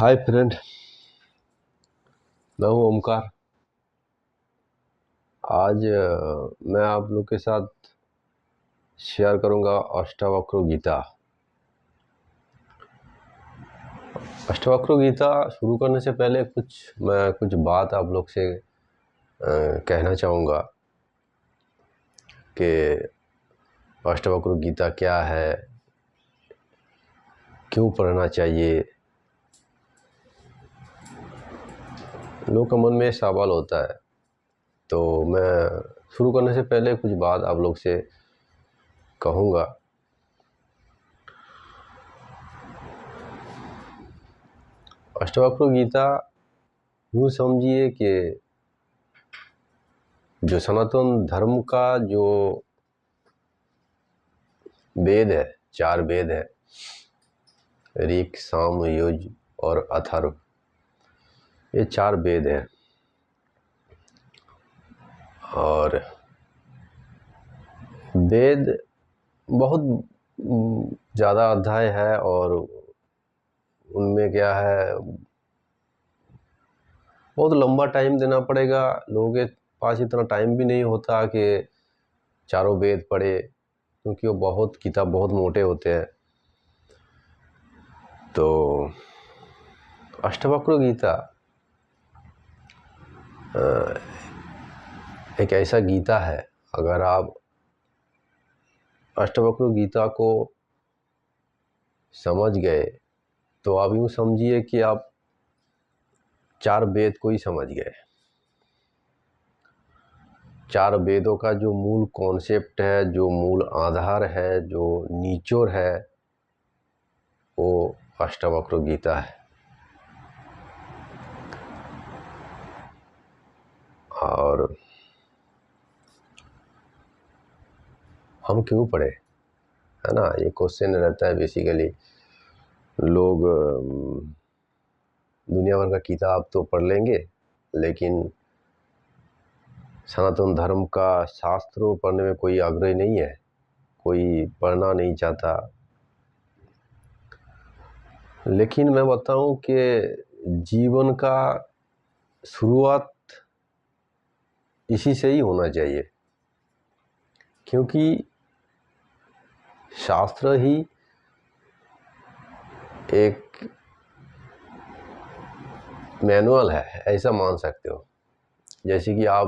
Hi friend, मैं हूँ ओमकार। आज मैं आप लोग के साथ शेयर करूँगा अष्टावक्र गीता। अष्टावक्र गीता शुरू करने से पहले मैं कुछ बात आप लोग से कहना चाहूँगा कि अष्टावक्र गीता क्या है, क्यों पढ़ना चाहिए। लोगों के मन में सवाल होता है, तो मैं शुरू करने से पहले कुछ बात आप लोग से कहूँगा। अष्टावक्र गीता यूँ समझिए कि जो सनातन धर्म का जो वेद है, 4 वेद है, ऋक, साम, युज और अथर्व। ये 4 वेद हैं और वेद बहुत ज़्यादा अध्याय है और उनमें क्या है, बहुत लंबा टाइम देना पड़ेगा। लोगों के पास इतना टाइम भी नहीं होता कि चारों वेद पढ़े, क्योंकि वो बहुत किताब बहुत मोटे होते हैं। तो अष्टावक्र गीता एक ऐसा गीता है, अगर आप अष्टावक्र गीता को समझ गए तो आप यूँ समझिए कि आप 4 वेद को ही समझ गए। 4 वेदों का जो मूल कॉन्सेप्ट है, जो मूल आधार है, जो निचोड़ है, वो अष्टावक्र गीता है। और हम क्यों पढ़े, है ना, ये क्वेश्चन रहता है। बेसिकली लोग दुनिया भर का किताब तो पढ़ लेंगे, लेकिन सनातन धर्म का शास्त्रों पढ़ने में कोई आग्रह नहीं है, कोई पढ़ना नहीं चाहता। लेकिन मैं बताऊं कि जीवन का शुरुआत इसी से ही होना चाहिए, क्योंकि शास्त्र ही एक मैनुअल है, ऐसा मान सकते हो। जैसे कि आप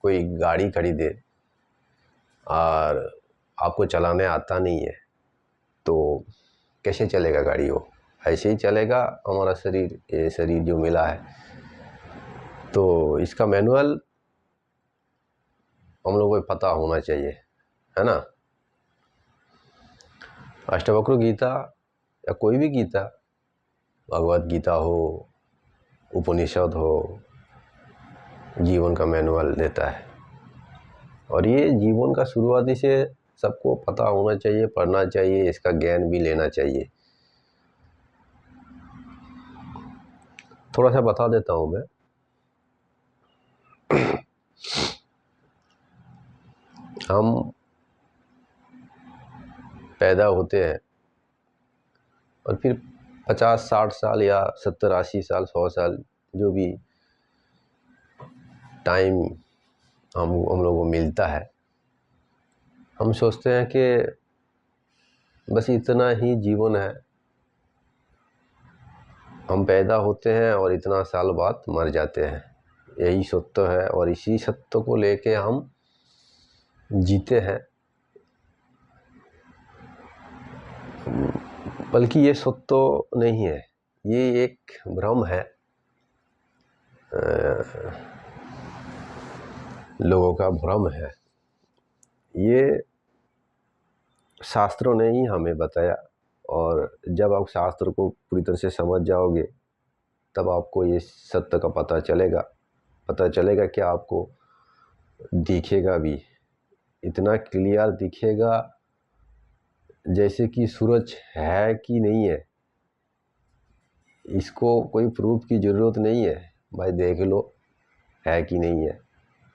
कोई गाड़ी खरीदे और आपको चलाने आता नहीं है, तो कैसे चलेगा गाड़ी? वो ऐसे ही चलेगा। हमारा शरीर, ये शरीर जो मिला है, तो इसका मैनुअल हम लोगों को पता होना चाहिए, है ना। अष्टावक्र गीता या कोई भी गीता, भगवत गीता हो, उपनिषद हो, जीवन का मैनुअल देता है। और ये जीवन का शुरुआती से सबको पता होना चाहिए, पढ़ना चाहिए, इसका ज्ञान भी लेना चाहिए। थोड़ा सा बता देता हूँ मैं। हम पैदा होते हैं और फिर 50-60 साल या 70-80 साल, 100 साल, जो भी टाइम हम लोगों को मिलता है, हम सोचते हैं कि बस इतना ही जीवन है। हम पैदा होते हैं और इतना साल बाद मर जाते हैं, यही सत्य है। और इसी सत्य को लेके हम जीते हैं। बल्कि ये सत्य नहीं है, ये एक भ्रम है, लोगों का भ्रम है। ये शास्त्रों ने ही हमें बताया, और जब आप शास्त्र को पूरी तरह से समझ जाओगे, तब आपको ये सत्य का पता चलेगा कि आपको दिखेगा भी, इतना क्लियर दिखेगा जैसे कि सूरज है कि नहीं है। इसको कोई प्रूफ की ज़रूरत नहीं है, भाई देख लो है कि नहीं है।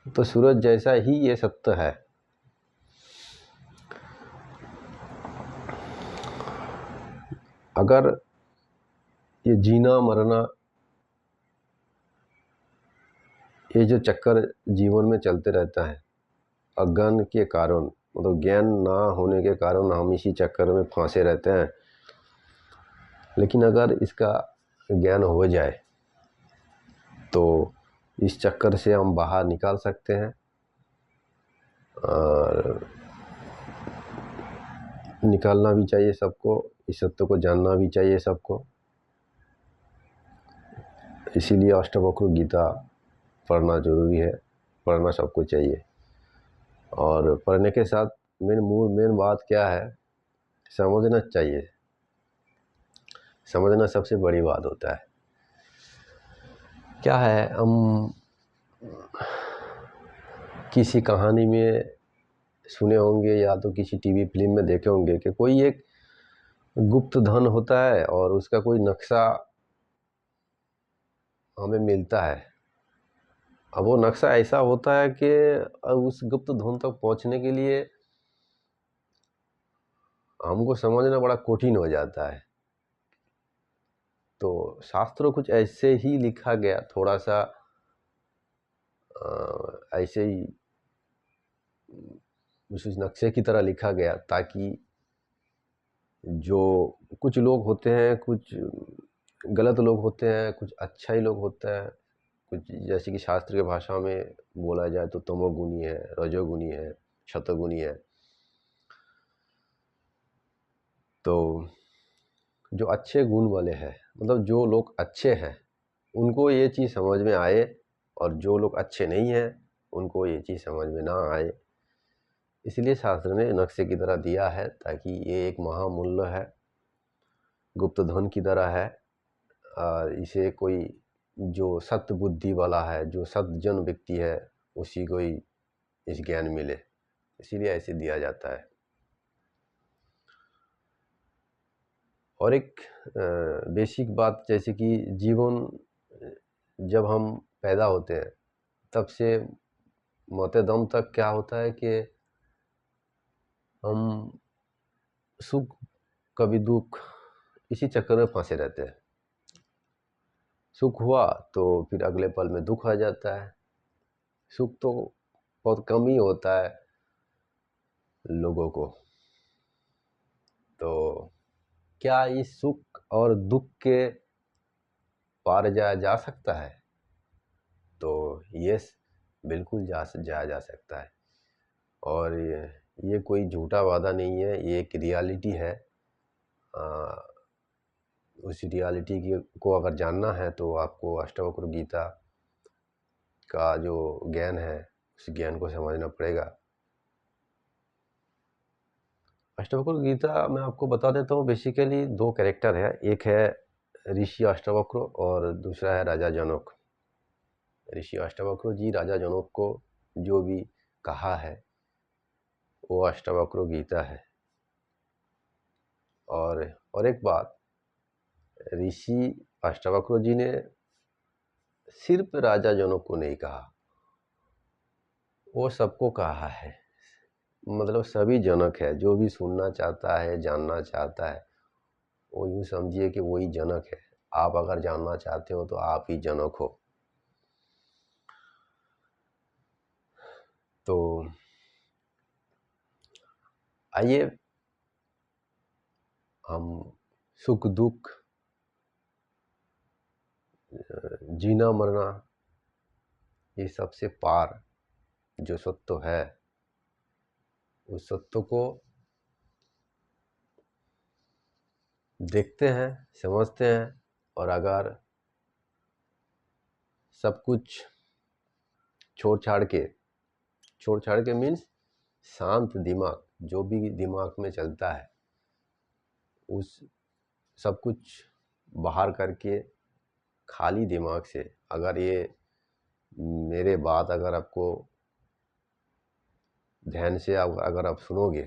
तो सूरज जैसा ही ये सत्य है। अगर ये जीना मरना, ये जो चक्कर जीवन में चलते रहता है अज्ञान के कारण, मतलब ज्ञान ना होने के कारण हम इसी चक्कर में फंसे रहते हैं। लेकिन अगर इसका ज्ञान हो जाए तो इस चक्कर से हम बाहर निकाल सकते हैं और निकालना भी चाहिए सबको, इस सत्य को जानना भी चाहिए सबको। इसीलिए अष्टवक्र गीता पढ़ना ज़रूरी है, पढ़ना सबको चाहिए। और पढ़ने के साथ मेन बात क्या है, समझना चाहिए। समझना सबसे बड़ी बात होता है। क्या है, हम किसी कहानी में सुने होंगे या तो किसी टीवी फिल्म में देखे होंगे कि कोई एक गुप्त धन होता है और उसका कोई नक्शा हमें मिलता है। अब वो नक्शा ऐसा होता है कि उस गुप्त धन तक पहुंचने के लिए हमको समझना बड़ा कठिन हो जाता है। तो शास्त्रों कुछ ऐसे ही लिखा गया, थोड़ा सा ऐसे ही उस नक्शे की तरह लिखा गया, ताकि जो कुछ लोग होते हैं, कुछ गलत लोग होते हैं, कुछ अच्छा ही लोग होता है, कुछ जैसे कि शास्त्र की भाषा में बोला जाए तो तमोगुणी है, रजोगुणी है, शतगुणी है। तो जो अच्छे गुण वाले हैं, मतलब जो लोग अच्छे हैं उनको ये चीज़ समझ में आए, और जो लोग अच्छे नहीं हैं उनको ये चीज़ समझ में ना आए। इसलिए शास्त्र ने नक्शे की तरह दिया है, ताकि ये एक महामूल्य है, गुप्त धन की तरह है। और इसे कोई जो सत्य बुद्धि वाला है, जो सज्जन व्यक्ति है, उसी को ही इस ज्ञान मिले, इसीलिए ऐसे दिया जाता है। और एक बेसिक बात, जैसे कि जीवन जब हम पैदा होते हैं तब से मरते दम तक क्या होता है कि हम सुख कभी दुख इसी चक्कर में फंसे रहते हैं। सुख हुआ तो फिर अगले पल में दुख आ जाता है। सुख तो बहुत कम ही होता है लोगों को। तो क्या इस सुख और दुख के पार जाया जा सकता है? तो यस, बिल्कुल जाया जा सकता है। और ये कोई झूठा वादा नहीं है, ये एक रियलिटी है। उस रियलिटी को अगर जानना है तो आपको अष्टवक्र गीता का जो ज्ञान है, उस ज्ञान को समझना पड़ेगा। अष्टवक्र गीता मैं आपको बता देता हूँ, बेसिकली दो कैरेक्टर है, एक है ऋषि अष्टवक्र और दूसरा है राजा जनक। ऋषि अष्टवक्र जी राजा जनक को जो भी कहा है वो अष्टवक्र गीता है। और एक बात, ऋषि अष्टवक्र जी ने सिर्फ राजा जनक को नहीं कहा, वो सबको कहा है। मतलब सभी जनक है, जो भी सुनना चाहता है, जानना चाहता है, वो यूँ समझिए कि वही जनक है। आप अगर जानना चाहते हो तो आप ही जनक हो। तो आइए हम सुख दुख, जीना मरना, ये सबसे पार जो सत्य है, उस सत्य को देखते हैं, समझते हैं। और अगर सब कुछ छोड़ छाड़ के मीन्स शांत दिमाग, जो भी दिमाग में चलता है उस सब कुछ बाहर करके खाली दिमाग से अगर ये मेरे बात अगर आपको ध्यान से अगर आप सुनोगे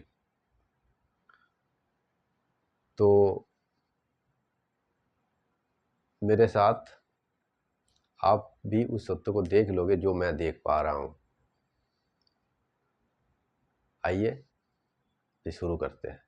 तो मेरे साथ आप भी उस सत्य को देख लोगे जो मैं देख पा रहा हूँ। आइए ये शुरू करते हैं।